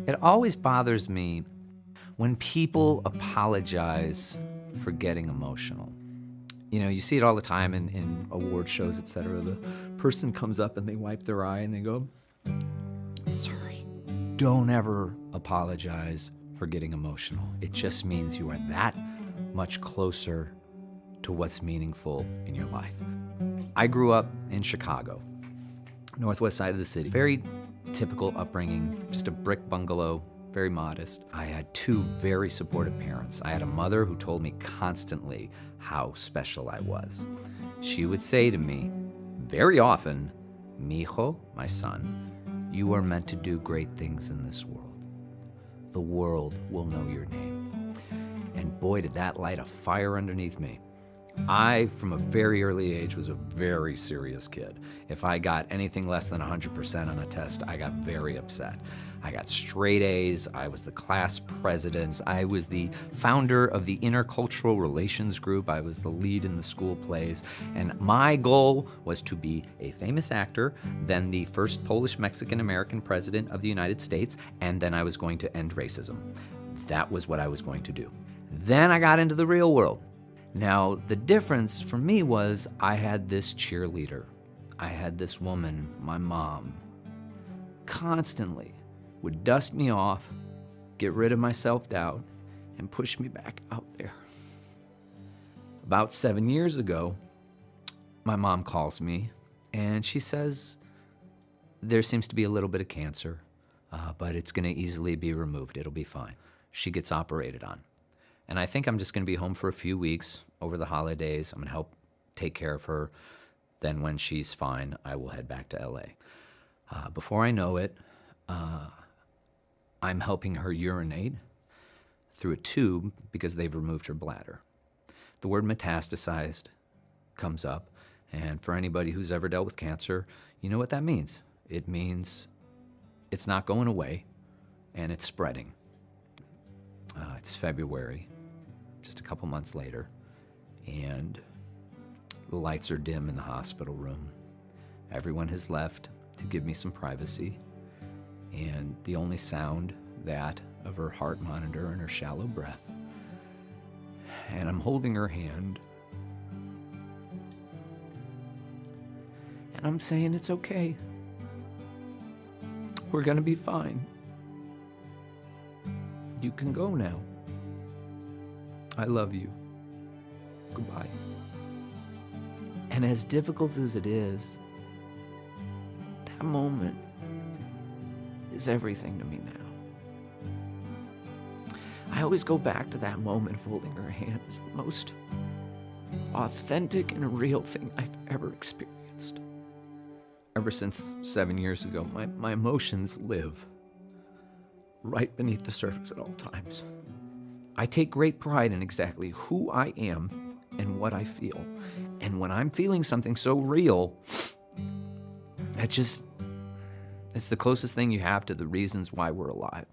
It always bothers me when people apologize for getting emotional. You know, you see it all the time in award shows, etc. The person comes up and they wipe their eye and they go, "Sorry." Don't ever apologize for getting emotional. It just means you are that much closer to what's meaningful in your life. I grew up in Chicago, northwest side of the city. Very typical upbringing, just a brick bungalow, very modest. I had two very supportive parents. I had a mother who told me constantly how special I was. She would say to me very often, "Mijo, my son, you are meant to do great things in this world. The world will know your name." And boy, did that light a fire underneath me. I, from a very early age, was a very serious kid. If I got anything less than 100% on a test, I got very upset. I got straight A's. I was the class president. I was the founder of the intercultural relations group. I was the lead in the school plays. And my goal was to be a famous actor, then the first Polish Mexican American president of the United States, and then I was going to end racism. That was what I was going to do. Then I got into the real world. Now, the difference for me was I had this cheerleader. I had this woman, my mom, constantly would dust me off, get rid of my self-doubt, and push me back out there. About 7 years ago, my mom calls me and she says, there seems to be a little bit of cancer, but it's gonna easily be removed. It'll be fine. She gets operated on. And I think I'm just gonna be home for a few weeks over the holidays. I'm gonna help take care of her. Then when she's fine, I will head back to LA. Before I know it, I'm helping her urinate through a tube because they've removed her bladder. The word metastasized comes up, and for anybody who's ever dealt with cancer, you know what that means. It means it's not going away, and it's spreading. It's February, just a couple months later, and the lights are dim in the hospital room. Everyone has left to give me some privacy, and the only sound, that of her heart monitor and her shallow breath. And I'm holding her hand, and I'm saying, it's okay. We're gonna be fine. You can go now. I love you. Goodbye. And as difficult as it is, that moment is everything to me now. I always go back to that moment of holding her hand as the most authentic and real thing I've ever experienced. Ever since 7 years ago, my emotions live right beneath the surface at all times. I take great pride in exactly who I am and what I feel. And when I'm feeling something so real, it's the closest thing you have to the reasons why we're alive.